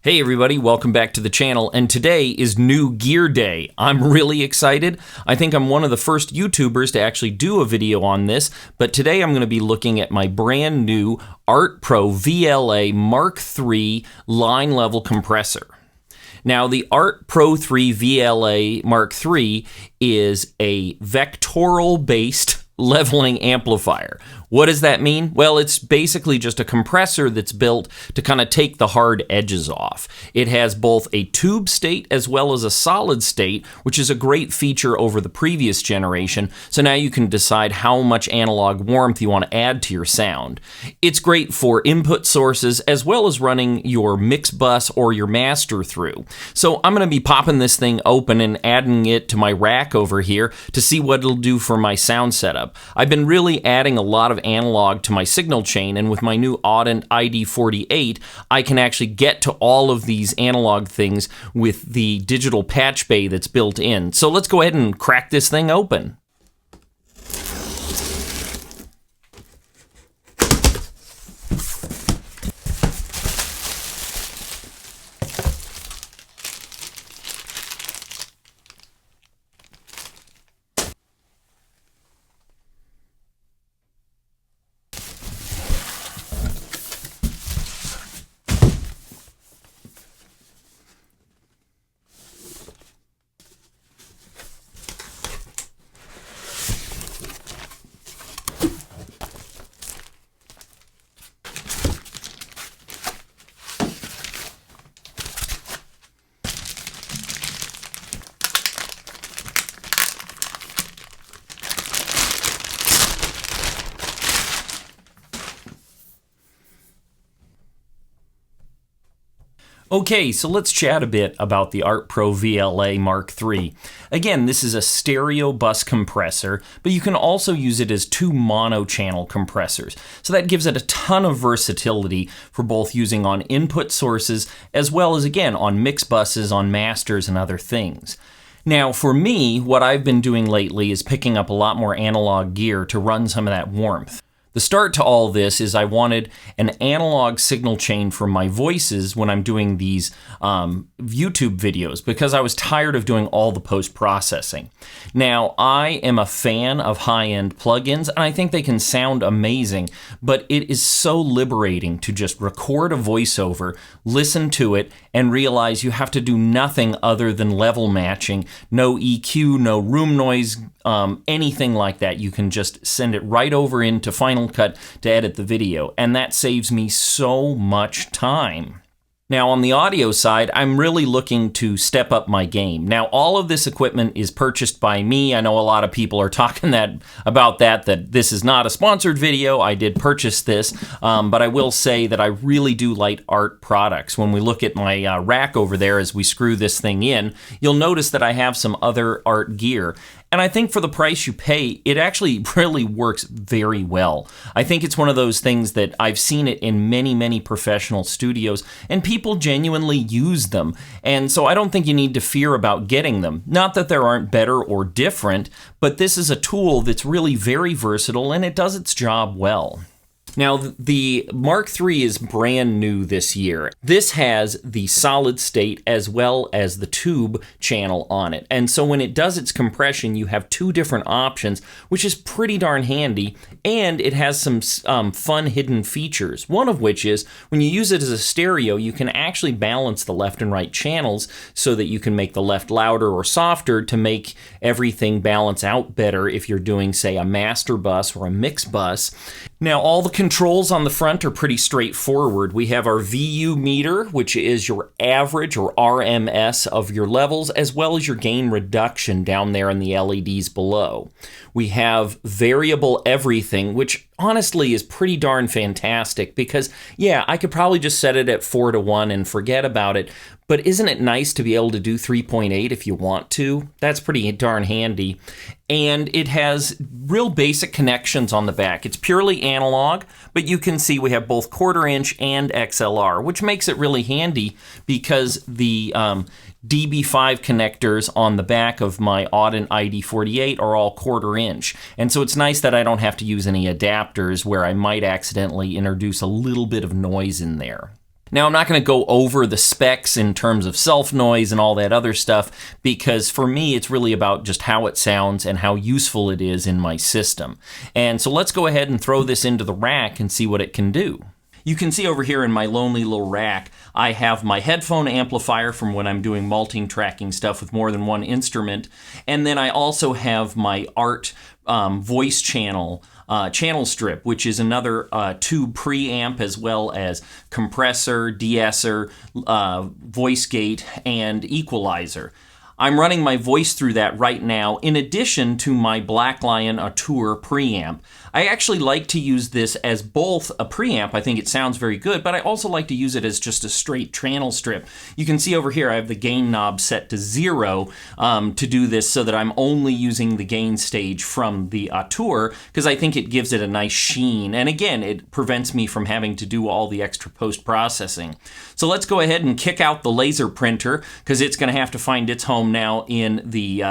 Hey everybody, welcome back to the channel, and today is New Gear Day. I'm really excited. I think I'm one of the first YouTubers to actually do a video on this, but today I'm going to be looking at my brand new ART Pro VLA III line level compressor. Now, the ART Pro 3 VLA Mark III is a vectoral-based leveling amplifier. What does that mean? Well, it's basically just a compressor that's built to kind of take the hard edges off. It has both a tube state as well as a solid state, which is a great feature over the previous generation. So now you can decide how much analog warmth you want to add to your sound. It's great for input sources as well as running your mix bus or your master through. So I'm going to be popping this thing open and adding it to my rack over here to see what it'll do for my sound setup. I've been really adding a lot of analog to my signal chain, and with my new Audent ID48, I can actually get to all of these analog things with the digital patch bay that's built in. So let's go ahead and crack this thing open. Okay, so let's chat a bit about the ART Pro VLA Mark III. Again, this is a stereo bus compressor, but you can also use it as two mono-channel compressors. So that gives it a ton of versatility for both using on input sources as well as, again, on mix buses, on masters, and other things. Now, for me, what I've been doing lately is picking up a lot more analog gear to run some of that warmth. The start to all this is I wanted an analog signal chain for my voices when I'm doing these YouTube videos because I was tired of doing all the post-processing. Now, I am a fan of high-end plugins, and I think they can sound amazing, but it is so liberating to just record a voiceover, listen to it, and realize you have to do nothing other than level matching, no EQ, no room noise, anything like that. You can just send it right over into Final Cut to edit the video, and that saves me so much time. Now, on the audio side, I'm really looking to step up my game. Now, all of this equipment is purchased by me. I know a lot of people are talking about that this is not a sponsored video. I did purchase this, but I will say that I really do like ART products. When we look at my rack over there as we screw this thing in, you'll notice that I have some other ART gear. And I think for the price you pay, it actually really works very well. I think it's one of those things that I've seen it in many, many professional studios, and people genuinely use them. And so I don't think you need to fear about getting them. Not that there aren't better or different, but this is a tool that's really very versatile, and it does its job well. Now, the Mark III is brand new this year. This has the solid state as well as the tube channel on it. And so when it does its compression, you have two different options, which is pretty darn handy. And it has some fun hidden features. One of which is when you use it as a stereo, you can actually balance the left and right channels so that you can make the left louder or softer to make everything balance out better if you're doing, say, a master bus or a mix bus. Now, all the controls on the front are pretty straightforward. We have our VU meter, which is your average or RMS of your levels, as well as your gain reduction down there in the LEDs below. We have variable everything, which honestly is pretty darn fantastic because, yeah, I could probably just set it at 4:1 and forget about it, but isn't it nice to be able to do 3.8 if you want to? That's pretty darn handy. And it has real basic connections on the back. It's purely analog, but you can see we have both 1/4 inch and XLR, which makes it really handy because the DB5 connectors on the back of my Audent ID48 are all 1/4 inch. And so it's nice that I don't have to use any adapters where I might accidentally introduce a little bit of noise in there. Now, I'm not going to go over the specs in terms of self-noise and all that other stuff, because for me, it's really about just how it sounds and how useful it is in my system. And so let's go ahead and throw this into the rack and see what it can do. You can see over here in my lonely little rack, I have my headphone amplifier from when I'm doing multi-tracking stuff with more than one instrument, and then I also have my ART voice channel strip, which is another tube preamp, as well as compressor, de-esser, voice gate, and equalizer. I'm running my voice through that right now, in addition to my Black Lion Auteur preamp. I actually like to use this as both a preamp. I think it sounds very good, but I also like to use it as just a straight channel strip. You can see over here I have the gain knob set to 0 to do this, so that I'm only using the gain stage from the Auteur, because I think it gives it a nice sheen. And again, it prevents me from having to do all the extra post-processing. So let's go ahead and kick out the laser printer, because it's going to have to find its home now in the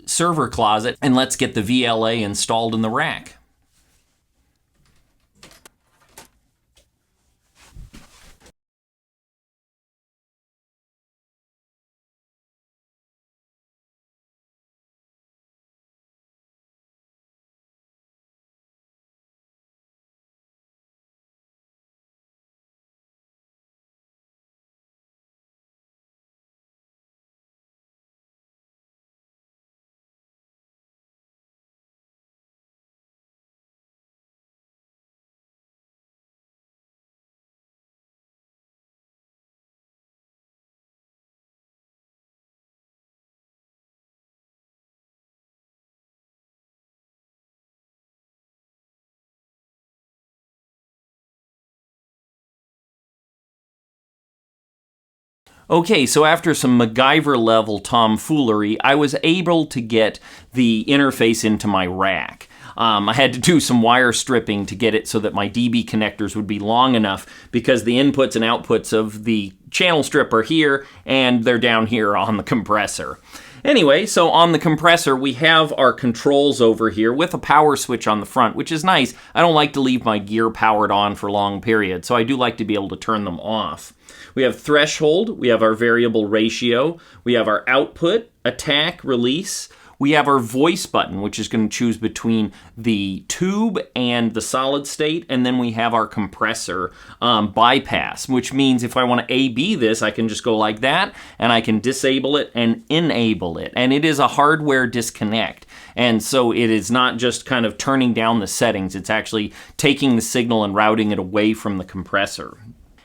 server closet, and let's get the VLA installed in the rack. Okay, so after some MacGyver level tomfoolery, I was able to get the interface into my rack. I had to do some wire stripping to get it so that my DB connectors would be long enough, because the inputs and outputs of the channel strip are here, and they're down here on the compressor. Anyway, so on the compressor, we have our controls over here with a power switch on the front, which is nice. I don't like to leave my gear powered on for long periods, so I do like to be able to turn them off. We have threshold, we have our variable ratio, we have our output, attack, release. We have our voice button, which is going to choose between the tube and the solid state, and then we have our compressor bypass, which means if I want to A-B this, I can just go like that, and I can disable it and enable it. And it is a hardware disconnect. And so it is not just kind of turning down the settings, it's actually taking the signal and routing it away from the compressor.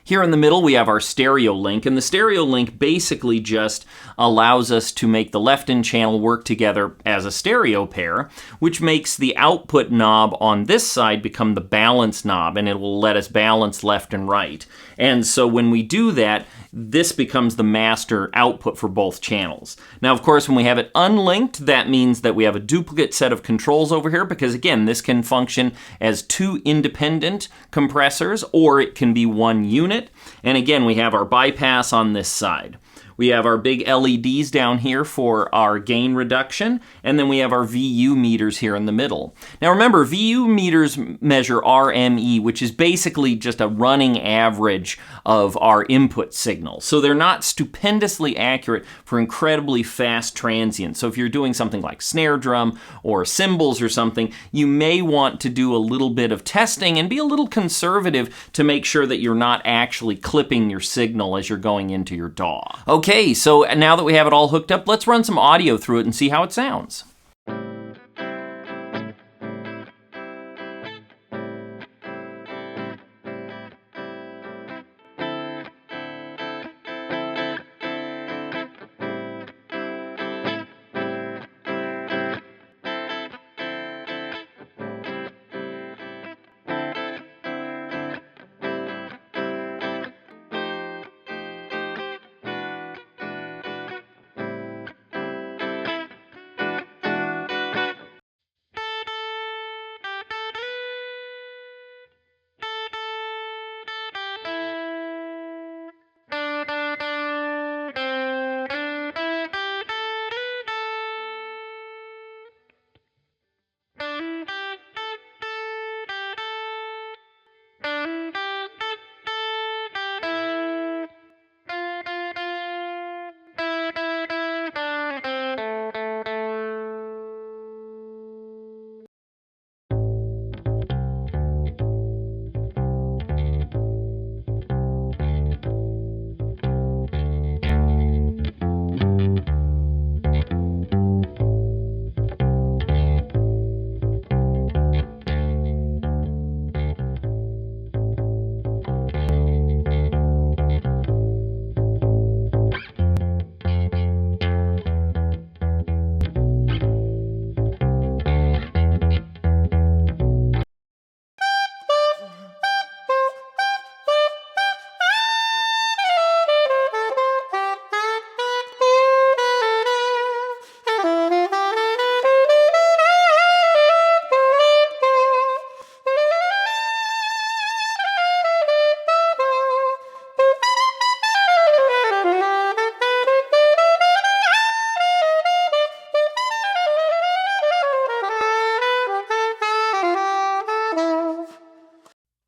Here in the middle, we have our stereo link, and the stereo link basically just allows us to make the left-in channel work together as a stereo pair, which makes the output knob on this side become the balance knob, and it will let us balance left and right. And so when we do that, this becomes the master output for both channels. Now, of course, when we have it unlinked, that means that we have a duplicate set of controls over here, because again, this can function as two independent compressors, or it can be one unit. And again, we have our bypass on this side. We have our big LEDs down here for our gain reduction, and then we have our VU meters here in the middle. Now remember, VU meters measure RME, which is basically just a running average of our input signal. So they're not stupendously accurate for incredibly fast transients. So if you're doing something like snare drum or cymbals or something, you may want to do a little bit of testing and be a little conservative to make sure that you're not actually clipping your signal as you're going into your DAW. Okay, so now that we have it all hooked up, let's run some audio through it and see how it sounds.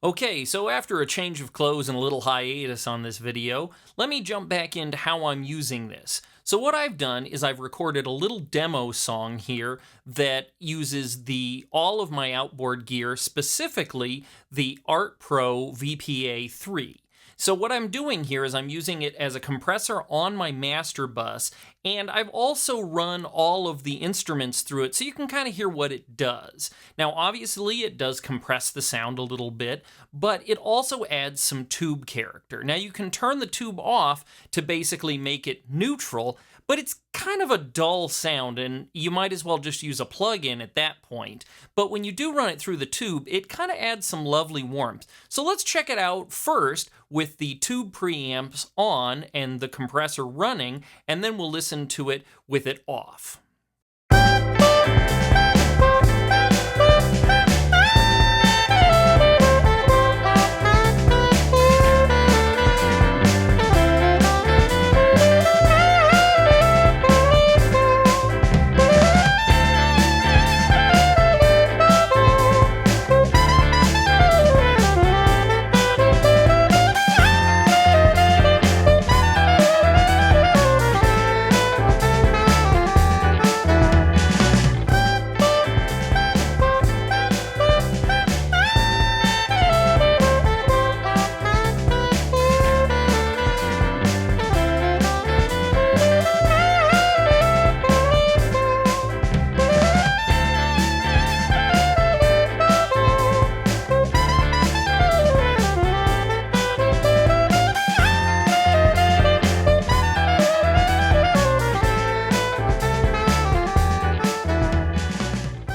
Okay, so after a change of clothes and a little hiatus on this video, let me jump back into how I'm using this. So what I've done is I've recorded a little demo song here that uses all of my outboard gear, specifically the ART Pro VLA III. So what I'm doing here is I'm using it as a compressor on my master bus, and I've also run all of the instruments through it so you can kind of hear what it does. Now obviously it does compress the sound a little bit, but it also adds some tube character. Now you can turn the tube off to basically make it neutral, but it's kind of a dull sound and you might as well just use a plug-in at that point. But when you do run it through the tube, it kind of adds some lovely warmth. So let's check it out first with the tube preamps on and the compressor running, and then we'll listen to it with it off.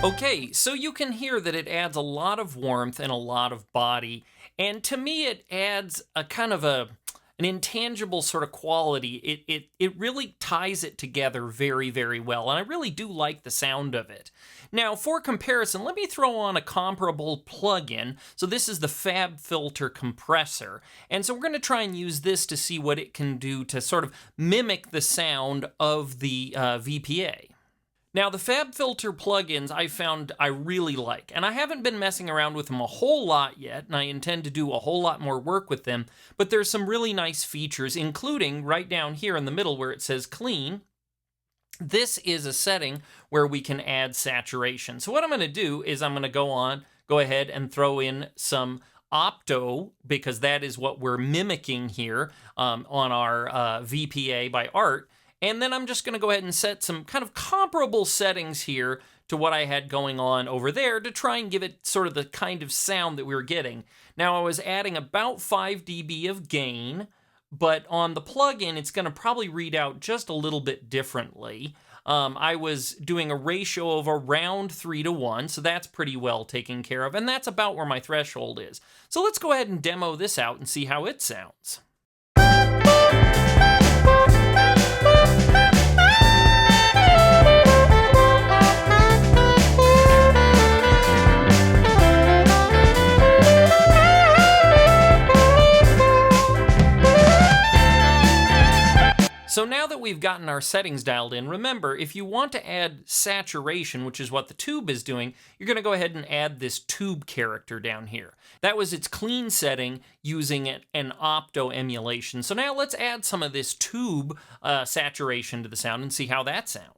Okay, so you can hear that it adds a lot of warmth and a lot of body, and to me it adds a kind of an intangible sort of quality. It really ties it together very, very well, and I really do like the sound of it. Now, for comparison, let me throw on a comparable plugin. So this is the FabFilter Compressor, and so we're going to try and use this to see what it can do to sort of mimic the sound of the VLA. Now, the FabFilter plugins I found I really like, and I haven't been messing around with them a whole lot yet, and I intend to do a whole lot more work with them, but there's some really nice features, including right down here in the middle where it says clean. This is a setting where we can add saturation. So what I'm going to do is I'm going to go ahead and throw in some opto, because that is what we're mimicking here on our VLA by ART. And then I'm just going to go ahead and set some kind of comparable settings here to what I had going on over there to try and give it sort of the kind of sound that we were getting. Now, I was adding about 5 dB of gain, but on the plugin, it's going to probably read out just a little bit differently. I was doing a ratio of around 3:1, so that's pretty well taken care of, and that's about where my threshold is. So let's go ahead and demo this out and see how it sounds. So now that we've gotten our settings dialed in, remember, if you want to add saturation, which is what the tube is doing, you're going to go ahead and add this tube character down here. That was its clean setting using an opto emulation. So now let's add some of this tube saturation to the sound and see how that sounds.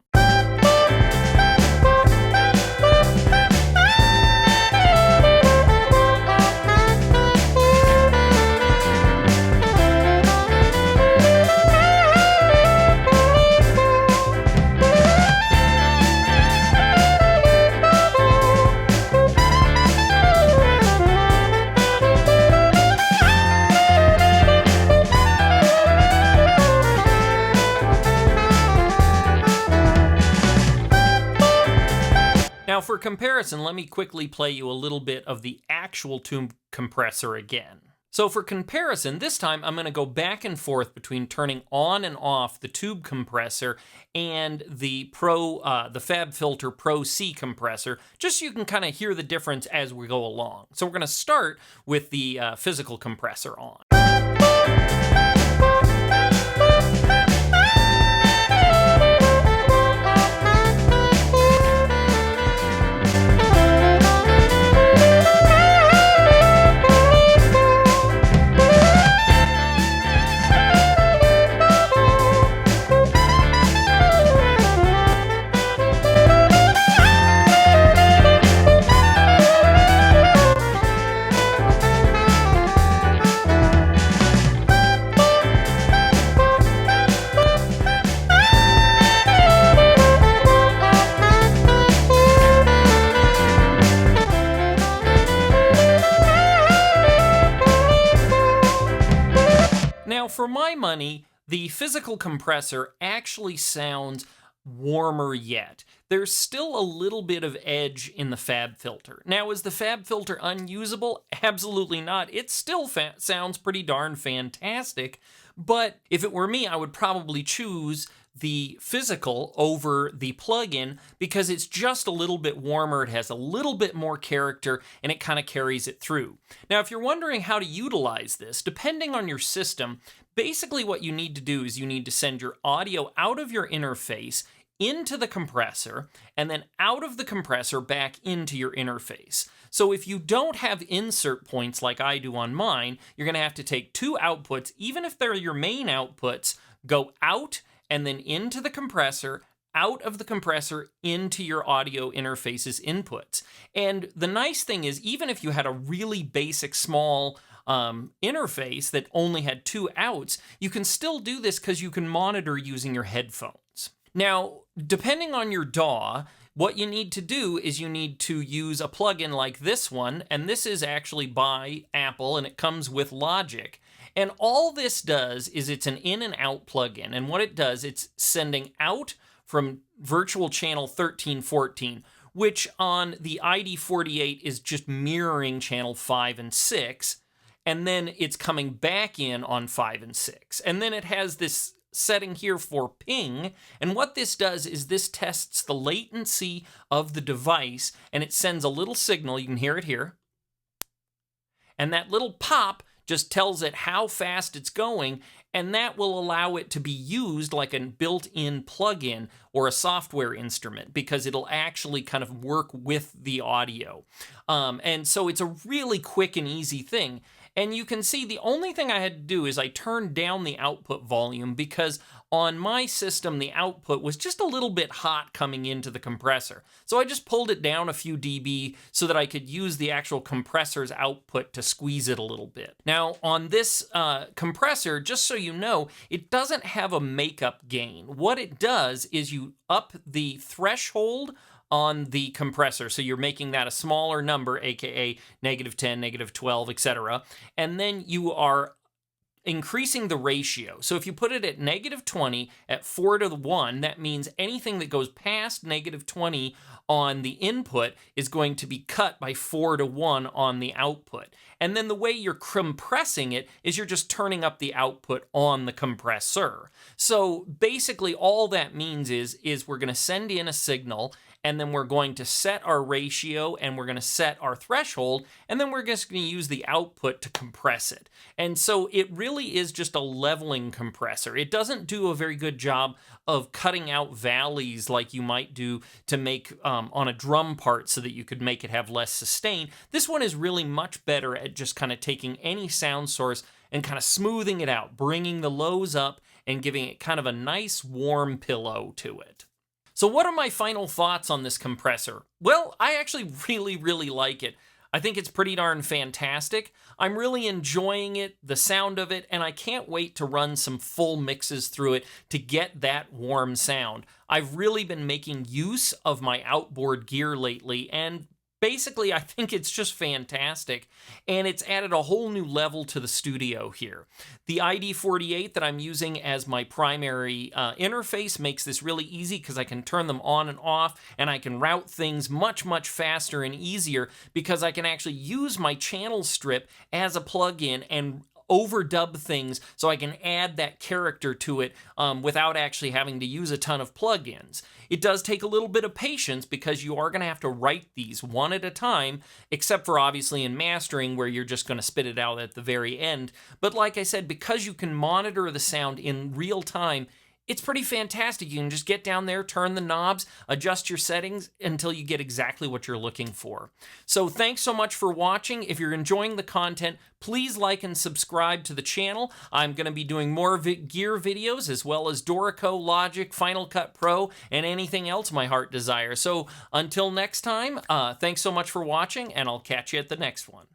Now for comparison, let me quickly play you a little bit of the actual tube compressor again. So for comparison, this time I'm going to go back and forth between turning on and off the tube compressor and the FabFilter Pro C compressor, just so you can kind of hear the difference as we go along. So we're going to start with the physical compressor on. funny, the physical compressor actually sounds warmer yet. There's still a little bit of edge in the FabFilter. Now, is the FabFilter unusable? Absolutely not. It still sounds pretty darn fantastic, but if it were me, I would probably choose the physical over the plugin because it's just a little bit warmer, it has a little bit more character, and it kind of carries it through. Now, if you're wondering how to utilize this, depending on your system, basically what you need to do is you need to send your audio out of your interface into the compressor, and then out of the compressor back into your interface. So if you don't have insert points like I do on mine, you're going to have to take two outputs, even if they're your main outputs, go out and then into the compressor, out of the compressor into your audio interface's inputs. And the nice thing is, even if you had a really basic small interface that only had two outs, you can still do this because you can monitor using your headphones. Now, depending on your DAW, what you need to do is you need to use a plugin like this one, and this is actually by Apple, and it comes with Logic. And all this does is it's an in and out plugin, and what it does, it's sending out from virtual channel 1314, which on the ID48 is just mirroring channel 5 and 6, and then it's coming back in on 5 and 6. And then it has this setting here for ping, and what this does is this tests the latency of the device, and it sends a little signal, you can hear it here, and that little pop just tells it how fast it's going, and that will allow it to be used like a built-in plugin or a software instrument because it'll actually kind of work with the audio. And so it's a really quick and easy thing. And you can see the only thing I had to do is I turned down the output volume because on my system, the output was just a little bit hot coming into the compressor. So I just pulled it down a few dB so that I could use the actual compressor's output to squeeze it a little bit. Now, on this compressor, just so you know, it doesn't have a makeup gain. What it does is you up the threshold on the compressor. So you're making that a smaller number, aka -10, -12, etc. And then you are increasing the ratio. So if you put it at -20 at 4:1, that means anything that goes past -20 on the input is going to be cut by 4:1 on the output. And then the way you're compressing it is you're just turning up the output on the compressor. So basically all that means is we're going to send in a signal, and then we're going to set our ratio, and we're going to set our threshold, and then we're just going to use the output to compress it. And so it really is just a leveling compressor. It doesn't do a very good job of cutting out valleys like you might do to make on a drum part so that you could make it have less sustain. This one is really much better at just kind of taking any sound source and kind of smoothing it out, bringing the lows up and giving it kind of a nice warm pillow to it. So what are my final thoughts on this compressor? Well, I actually really like it. I think it's pretty darn fantastic. I'm really enjoying it, the sound of it, and I can't wait to run some full mixes through it to get that warm sound. I've really been making use of my outboard gear lately, and basically, I think it's just fantastic, and it's added a whole new level to the studio here. The ID48 that I'm using as my primary interface makes this really easy because I can turn them on and off, and I can route things much faster and easier because I can actually use my channel strip as a plugin and overdub things so I can add that character to it without actually having to use a ton of plugins. It does take a little bit of patience because you are going to have to write these one at a time, except for obviously in mastering where you're just going to spit it out at the very end. But like I said, because you can monitor the sound in real time, it's pretty fantastic. You can just get down there, turn the knobs, adjust your settings until you get exactly what you're looking for. So thanks so much for watching. If you're enjoying the content, please like and subscribe to the channel. I'm going to be doing more gear videos as well as Dorico, Logic, Final Cut Pro, and anything else my heart desires. So until next time, thanks so much for watching, and I'll catch you at the next one.